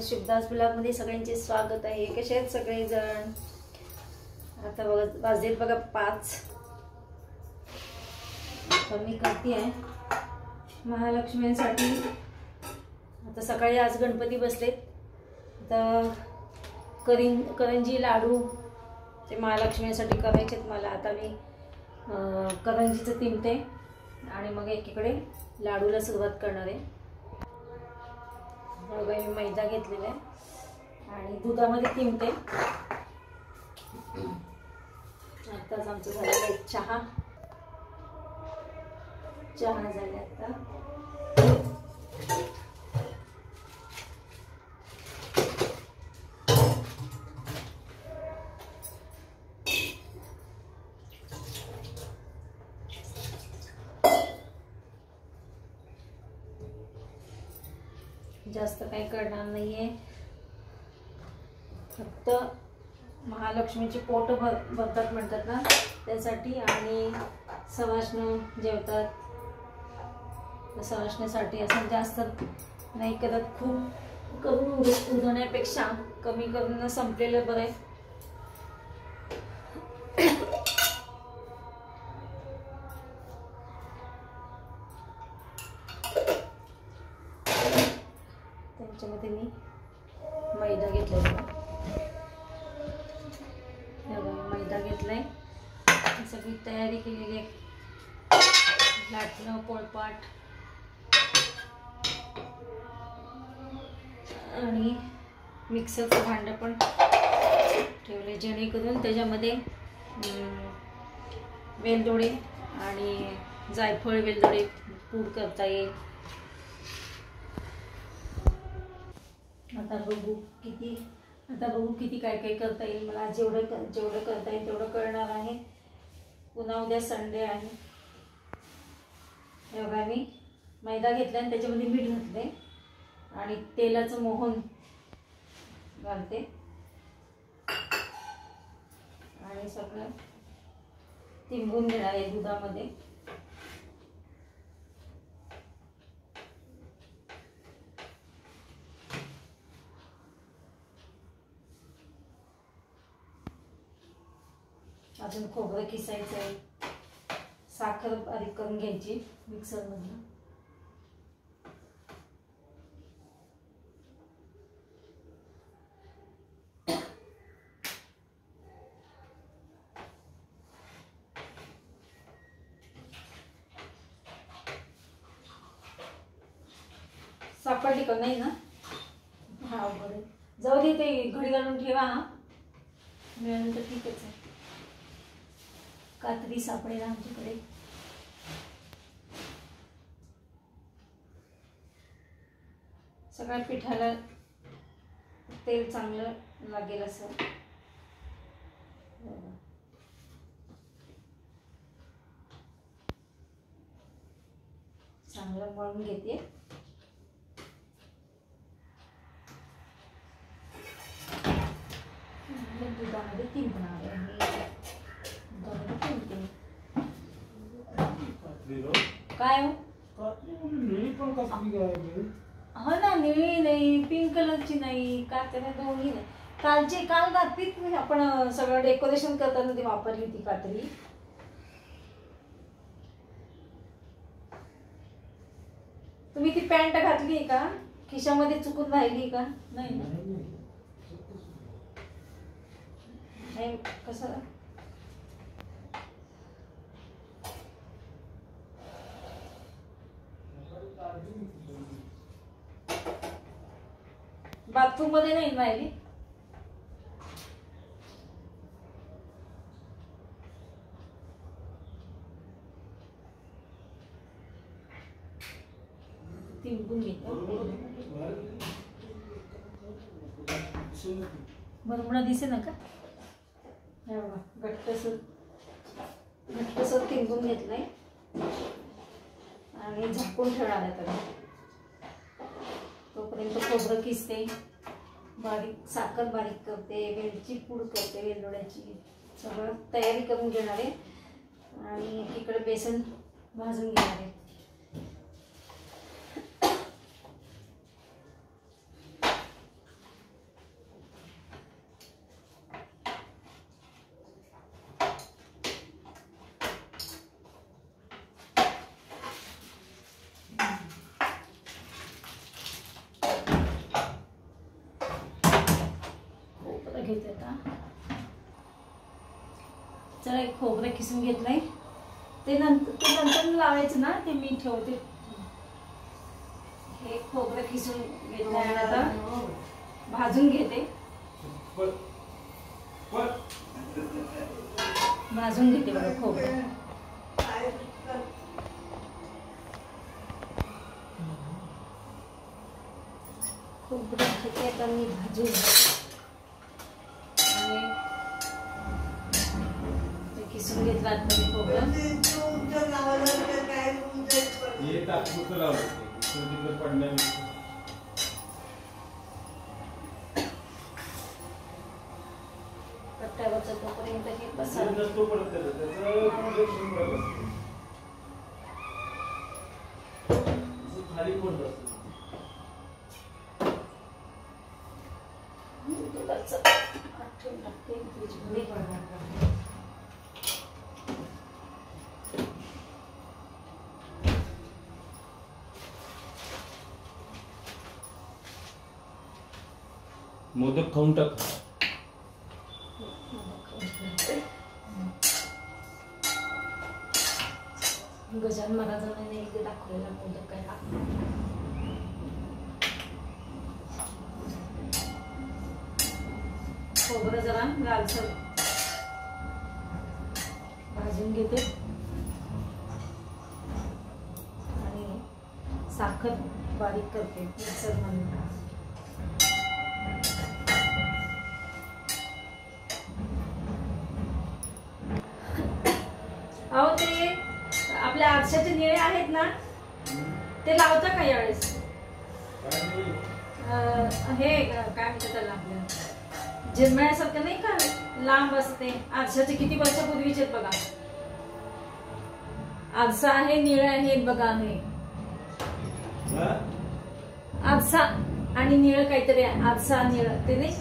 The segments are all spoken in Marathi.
शुभदास ब्लॉगमध्ये सगळ्यांचे स्वागत आहे। कसे आहेत सगळेजण? आता बघा वाजलेत बघा 5। तर मी करते आहे महालक्ष्मीसाठी। आता सकाळी आज गणपती बसलेत तर करंजी लाडू ते महालक्ष्मीसाठी करायचे मला। आता मी करंजीचं तिंबते आणि मग एकीकडे लाडूला सुरुवात करणार आहे। बघा मी मैदा घेतलेला आहे आणि दुधामध्ये तिंबते। आताच आमचं झालेलं आहे चहा झाले आता। जास्त काही करणार नाहीये, फक्त महालक्ष्मीचे पोट भरतात म्हणतात ना त्यासाठी, आणि सवाष्ण जेवतात सवाष्णीसाठी। असं जास्त नाही करत, खूप करून उधळण्यापेक्षा कमी करून संपलेलं बरं आहे। त्याच्यामध्ये मी मैदा घेतलाय, मैदा घेतलाय। सगळी तयारी केलेली आहे, लाटणं पोळपाट आणि मिक्सरचं भांडं पण ठेवले, जेणेकरून त्याच्यामध्ये वेलदोडे आणि जायफळ वेलदोडे पूड करता येईल। आता बघू किती काय काय करता येईल मला। जेवढं करता येईल तेवढं करणार आहे। पुन्हा उद्या संडे आहे। बघा मी मैदा घेतला आणि त्याच्यामध्ये मीठ घातले आणि तेलाचं मोहन घालते आणि सगळं तिंबून घेणार आहे दुधामध्ये। अजून खोबरं किसायचं आहे, साखर बारीक करून घ्यायची मिक्सरमधून। सापडली का नाही ना? हा बरं, जाऊ दे, ते घडी घालून ठेवा हा, मिळालं तर ठीकच आहे। कात्री सापडेल आमच्याकडे। सगळ्या पिठाला तेल चांगलं लागेल असं चांगलं मळून घेते। दुधामध्ये तिंबणार आहे काय हो? हा ना, निळी नाही, पिंक कलरची नाही, कात्र्या दोन्ही नाही। काल रात्रीच आपण सगळं डेकोरेशन करताना ती वापरली ती कात्री। तुम्ही ती पॅन्ट घातली का? खिशामध्ये चुकून राहिली का? नाही ना, नाही कसं बाथरूम मध्ये नाही राहिली? तिंबून बरोबर दिसे ना का? घट्टसर तिंबून घेतलंय आणि झाकून ठेवणार आहे। तर तोपर्यंत खोबरं किसते, बारीक साखर बारीक करते, वेलची पूड करते, वेलदोड्याची सगळं तयारी करून घेणार आहे आणि इकडे बेसन भाजून घेणार आहे। आता चला एक खोबरं किसून घेतलंय, ते नंतर लावायचं ना, ते मी ठेवते. हे खोबरं किसून घेतलंय आणि आता भाजून घेते. भाजून घेते बरं खोबरं. खोबरं घेते आता मी भाजून आणि ते किसून घेतलं आता मी खोबरं. कट्ट्यावरचं तोपर्यंत हे मोदक खाऊन टाक. गजानन महाराजांनी एकदा दाखवलेला मोदक काय हा. खोबरं जरा लालसर भाजून घेते आणि साखर बारीक करते मिक्सर मध्ये. अहो ते आपल्या आरशाचे निळे आहेत ना, ते लावता का यावेळेस? हे काय म्हणतात त्याला, आपल्या झिरमळ्यासारखं नाही का, लांब असते. आरशाचे किती वर्षापूर्वीचे बघा. आरसा आहे, निळे आहेत बघा. हे आरसा आणि निळं काहीतरी आहे. आरसा निळं ते नाही,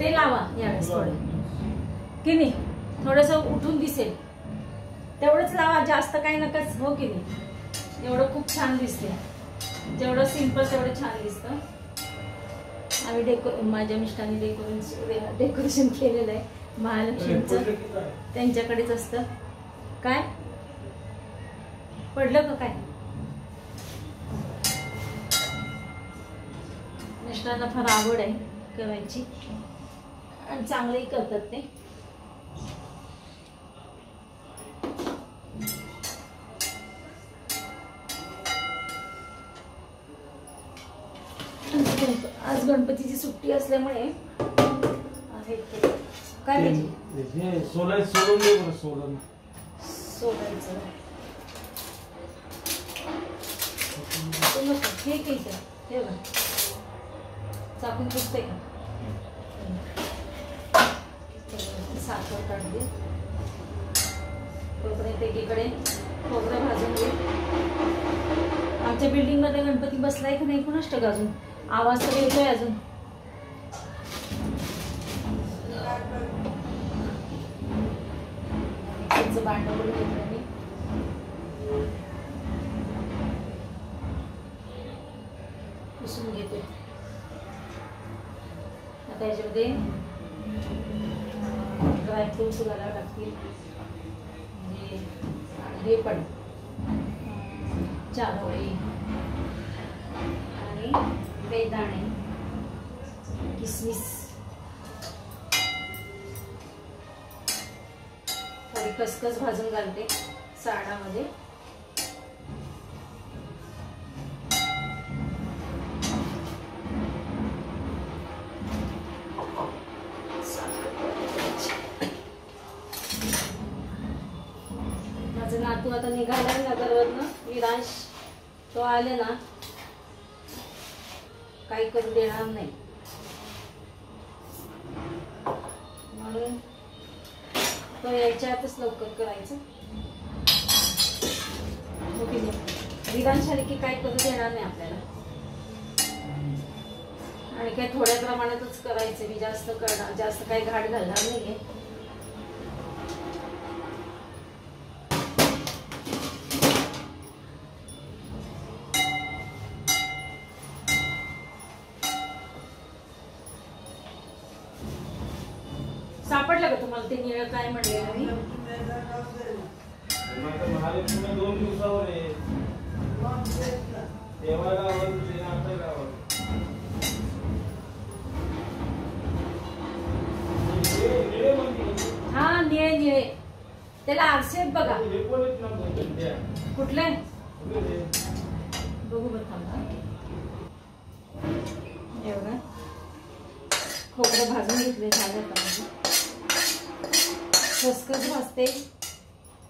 ते लावा यावेळेस थोडे, की नाही? थोडस उठून दिसेल तेवढंच लावा, जास्त काही नकाच, हो की नाही? एवढं खूप छान दिसते. जेवढं सिंपल तेवढं छान दिसतं. आम्ही माझ्या मिस्टरांनी डेकोरेशन केलेलं आहे महालक्ष्मीचं. त्यांच्याकडेच असतं. काय पडलं का काय? मिस्टरांना फार आवड आहे करायची आणि चांगलंही करतात ते. आज गणपतीची सुट्टी असल्यामुळे काय सोलायचं हे घ्यायचं. हे बघा चाकून पुसते का? साखर काढते तोपर्यंत एकीकडे खोबरं भाजून घे. आमच्या बिल्डिंग मध्ये गणपती बसलाय की नाही कुणास ठाऊक, अजून आवाज तर येतोय अजून. भांडण करून घेतलं मी. पुसून घेते. आता याच्यामध्ये ड्रायफ्रुट्स घालावं लागतील. हे पण चारोळी आणि बेदाणे, किसमिस, थोडी खसखस भाजून घालते सारणामध्ये. माझं नातू आता निघाला नगरवरनं, विरांश. तो आले ना काही करू देणार नाही, म्हणून तो यायच्या आतच लवकर करायचं. विरांश आले की काही करू देणार नाही आपल्याला. आणि काही थोड्या प्रमाणातच करायचं. मी जास्त करणार, जास्त काही घाट घालणार नाहीये. सापडलं का तुम्हाला ते निळं काय म्हणलेलं मी? महालक्ष्मी 2 दिवसावर आहे. देवागावर श्रीनाथ गावावर. हा निळे निळे त्याला आरसे आहेत बघा. कुठले बघू बघ थांबा. हे बघा खोबरं भाजून घेतले झालं का. खसखस भाजते.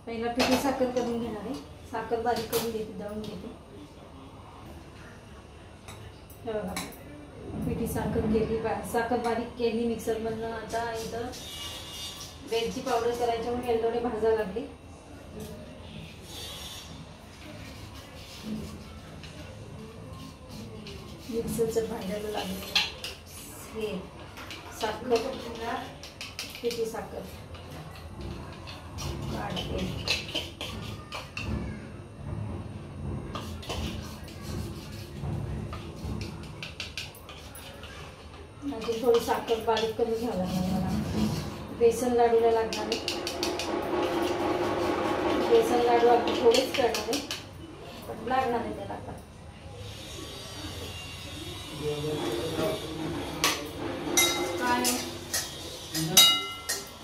पहिला पिठी साखर करून घेणार आहे. साखर बारीक करून घेते दळून घेते. हे बघा पिठी साखर केली साखर बारीक केली मिक्सर मधनं. आता इथं वेलची पावडर करायच्या म्हणून वेलदोडे भाजा लागली. मिक्सरचं भांड्याला लागले हे साखर पिठी साखर काढते. माझी थोडी साखर बारीक करून घ्यावं लागणार मला. बेसन लाडूला लागणार आहे. बेसन लाडू आपण थोडेच करणार आहे पण लागणार आहे त्याला. आता काय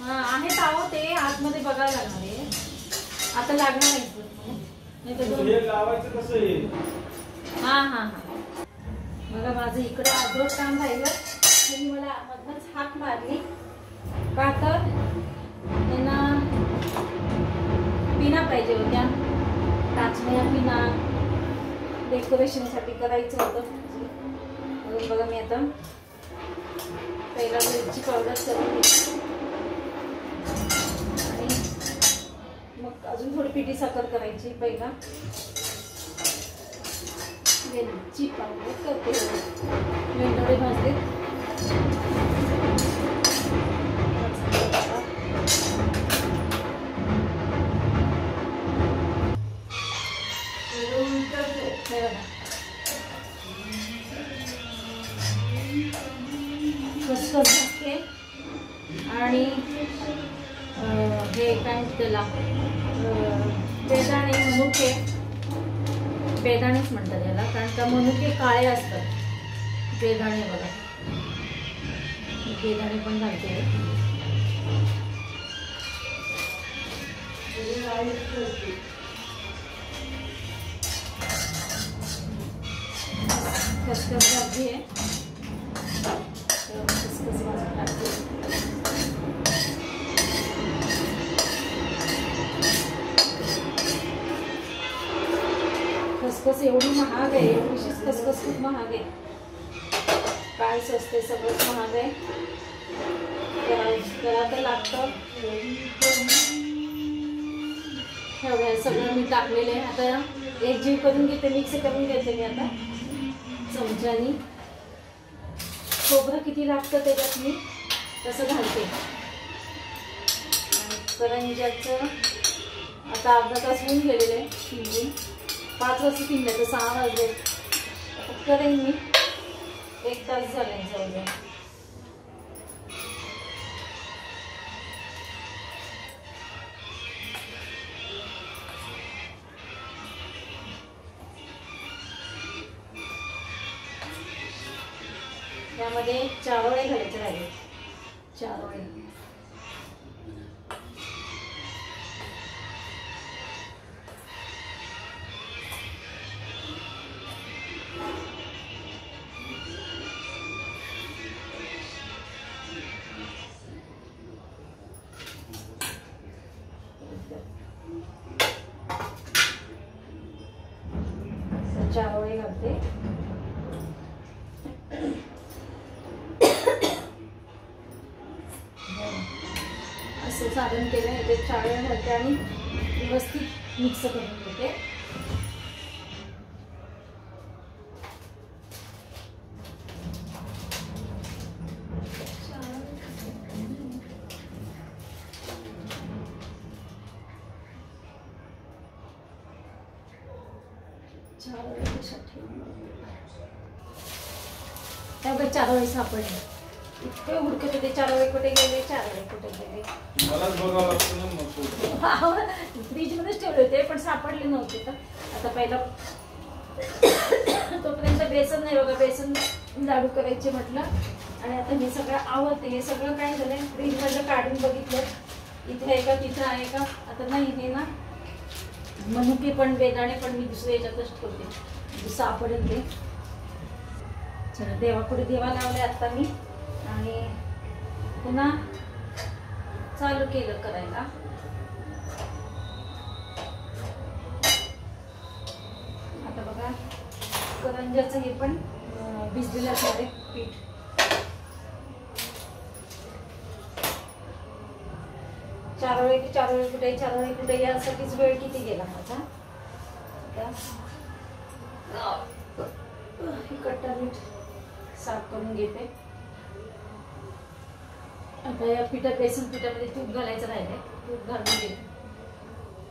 हा आहेत आहो ते आतमध्ये बघायला लागणार आहे. आता लागणार आहे लावायचं कसं आहे. हा हा हा बघा माझं इकडे अर्धवट काम राहिलं. त्यांनी मला मधनच हाक मारली का तर त्यांना पिना पाहिजे होत्या. टाचण्या पिना डेकोरेशनसाठी करायचं होतं. म्हणून बघा मी आता पहिला मिरची पावडर करून घेतली आणि मग अजून थोडी पिठी साखर करायची. पहिला वेलची पावडर करते. वेलदोडे भाजले. खसखस भाजते आणि हे काय त्याला बेदाणे मनुके बेदाणेच म्हणतात याला कारण का मनुके काळे असतात. बेदाणे बघा बेदाणे पण घालते. खसखस भाजी आहे. खसखस भाजून टाकते. खसखस एवढी महाग आहे. एवढीशीच खसखस खूप महाग आहे. काय स्वस्त सगळंच महाग आहे. त्याला तर लागतं. एवढं सगळं मी टाकलेलं आहे. आता एक जीव करून घेते. मिक्स करून घेते मी आता चमच्यानी. खोबरं किती लागतं त्याच्यात मी तसं घालते. करंज्याचं आता अर्धा तास होऊन गेलेलं आहे. शिजून 5 वाजता शिजलं तर 6 वाजले. करेन मी 1 तास झाले जवळ. त्यामध्ये चारोळे घालायचे राहिले. चारोळे चारोळे घालते. असं साधन केलं. याच्यात चारोळे घालते आणि व्यवस्थित मिक्स करून घेते. चारोळे सापडले. इतके हुडकत होते, 4 वेळ कुठे गेले, 4 वेळ कुठे गेले. मलाच बघावं लागतं ना मग. फ्रीज मध्येच ठेवले होते पण सापडले नव्हते. तर आता पहिला तोपर्यंत बेसन नाही बघा, बेसन लाडू करायचे म्हटलं. आणि आता मी सगळं आवडते. हे सगळं काय झालंय फ्रीज मधलं काढून बघितलं, इथे आहे का तिथे आहे का. आता नाही हे ना मनुके पण बेदाणे पण मी दुसऱ्या याच्यातच ठेवते, म्हणजे सापडेल ते. चला देवापुढे देवा लावले आता मी आणि पुन्हा चालू केलं करायला. आता बघा करंजाचं हे पण भिजलेलं असणार आहे पीठ. चार वेळ कुठे यासाठीच वेळ किती गेला माझा. कट्टा मीठ साफ करून घेते. आता या बेसन पिठामध्ये तूप घालायचं राहिले, तूप घालून घेते.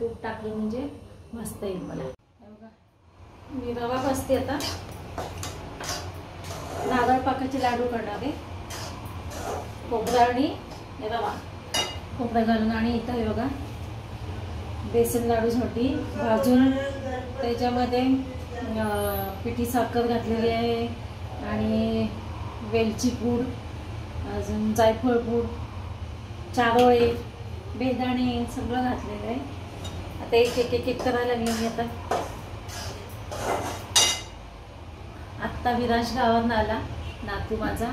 तूप टाकले म्हणजे मस्त येईल मला. बघा मी रवा भाजते आता. नारळ पाकाचे लाडू करणार आहे. खोबरा आणि रवा, खोबरा घालून. आणि इथं हे बघा बेसन लाडूसाठी भाजून त्याच्यामध्ये पिठी साखर घातलेली आहे आणि वेलची पूड, अजून जायफळ पूड, चारोळे, बेदाणे सगळं घातलेलं आहे. आता एक करायला लागले मी. आत्ता विराज गावात आला नातू माझा,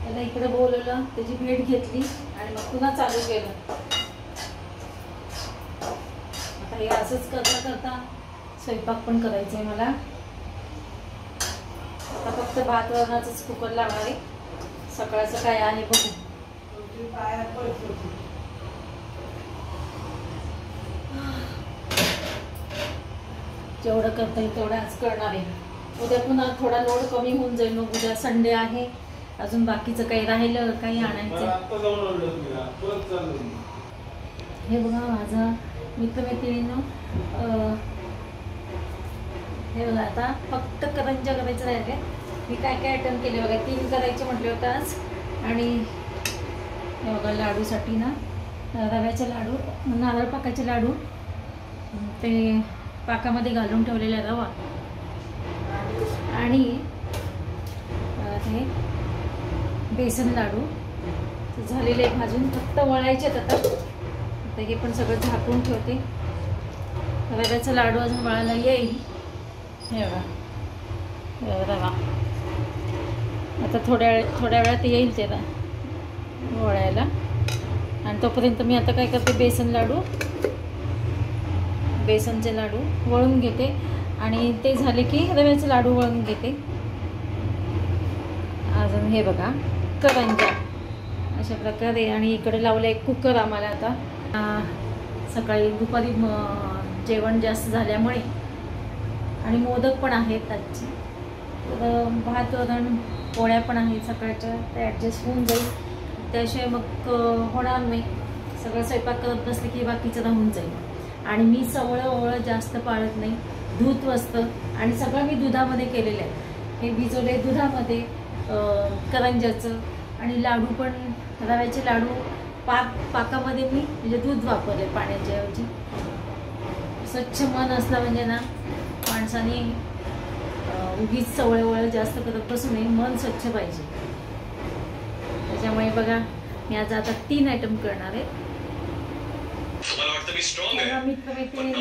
त्याला इकडे बोलवलं, त्याची भेट घेतली आणि मग पुन्हा चालू केलं. आता हे असंच करता करता स्वयंपाक पण करायचंय मला. आता फक्त भात वरणाचंच कुकर लावणार आहे. सकाळचं काय आहे बघू. जेवढं करता येईल तेवढं आज करणार आहे. उद्या पुन्हा थोडा लोड कमी होऊन जाईल. मग उद्या संडे आहे, अजून बाकीचं काही राहिलं काही आणायचं. हे बघा माझा मित्रमैत्रिणींनो, हे बघा आता फक्त करंजा करायचं राहिले. मी काय काय आयटम केले बघा. 3 करायचे म्हटले होते आज. आणि हे बघा लाडूसाठी ना रव्याचे लाडू, नारळ पाकाचे लाडू, ते पाकामध्ये घालून ठेवलेला रवा आणि हे बेसन लाडू झालेले भाजून फक्त वळायचे. आता हे पण सगळं झाकून ठेवते. रव्याचा लाडू अजून वळायला येईल. हे बघा रवा आता थोड्या वेळात येईल त्याला वळायला. आणि तोपर्यंत मी आता काय करते, बेसनचे लाडू वळून घेते. आणि ते झाले की रव्याचे लाडू वळून घेते. अजून हे बघा करंजा अशा प्रकारे. आणि इकडे लावलं एक कुकर आम्हाला. आता सकाळी दुपारी जेवण जास्त झाल्यामुळे आणि मोदक पण आहेत आजची, तर भात वरण पोळ्या पण आहेत सकाळच्या, ते ॲडजस्ट होऊन जाईल. त्याशिवाय मग होणार नाही. सगळं स्वयंपाक करत बसले की बाकीचं राहून जाईल. आणि मी सवळं जास्त पाळत नाही. दूध असतं आणि सगळं मी दुधामध्ये केलेलं आहे. हे भिजवले दुधामध्ये करंजाचं. आणि लाडू पण रव्याचे लाडू पाकामध्ये मी म्हणजे दूध वापरले पाण्याच्या ऐवजी. स्वच्छ मन असलं म्हणजे ना माणसाने उगीच सवळं जास्त करत बसू नये. मन स्वच्छ पाहिजे. त्याच्यामुळे बघा मी आज आता 3 आयटम करणार आहे. मित्रमैत्रिणींना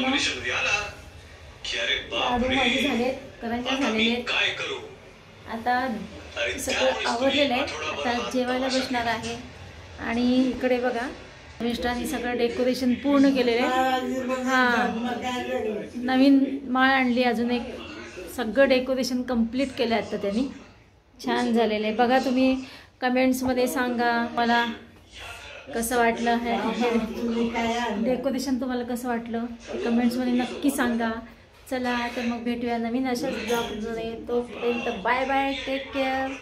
लाडू माझे झालेत, करंजा झालेले आहेत. आता सगळं आवडलेलं आहे. आता जेवायला बसणार आहे. आणि इकडे बघा मिस्टरांनी सगळं डेकोरेशन पूर्ण केलेलं आहे. हां नवीन माळ आणली, अजून एक सगळं डेकोरेशन कंप्लीट केलं आता त्यांनी. छान झालेलं आहे. बघा तुम्ही कमेंट्समध्ये सांगा मला कसं वाटलं हे डेकोरेशन, तुम्हाला कसं वाटलं ते कमेंट्समध्ये नक्की सांगा. चला तर मग भेटूया नवीन अशाच ब्लॉगमध्ये. तोपर्यंत बाय बाय, टेक केअर.